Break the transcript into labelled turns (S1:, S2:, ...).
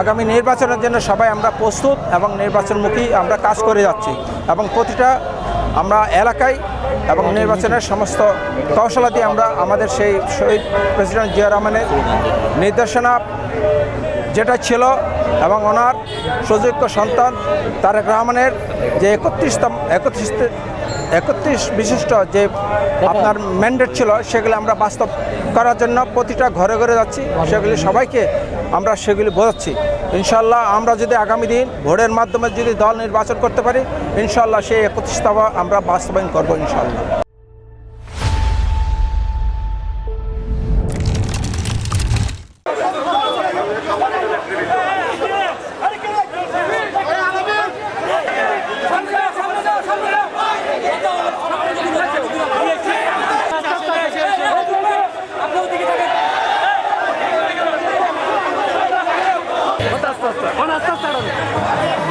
S1: আগামী নির্বাচনের জন্য সবাই আমরা প্রস্তুত এবং নির্বাচনমুখী আমরা কাজ করে যাচ্ছি এবং প্রতিটা আমরা এলাকায় এবং নির্বাচনের সমস্ত কৌশলাদি আমরা আমাদের সেই শহীদ প্রেসিডেন্ট জিয়া রহমানের নির্দেশনা যেটা ছিল এবং ওনার সুযোগ্য সন্তান তারেক রহমানের যে 31 বিশিষ্ট যে আপনার ম্যান্ডেট ছিল সেগুলি আমরা বাস্তব করার জন্য প্রতিটা ঘরে ঘরে যাচ্ছি, সেগুলি সবাইকে আমরা সেগুলি বোঝাচ্ছি। ইনশাল্লাহ আমরা যদি আগামী দিন ভোটের মাধ্যমে যদি দল নির্বাচন করতে পারি, ইনশাল্লাহ সেই 31 দফা আমরা বাস্তবায়ন করবো ইনশাল্লাহ।
S2: আস্তে আস্তে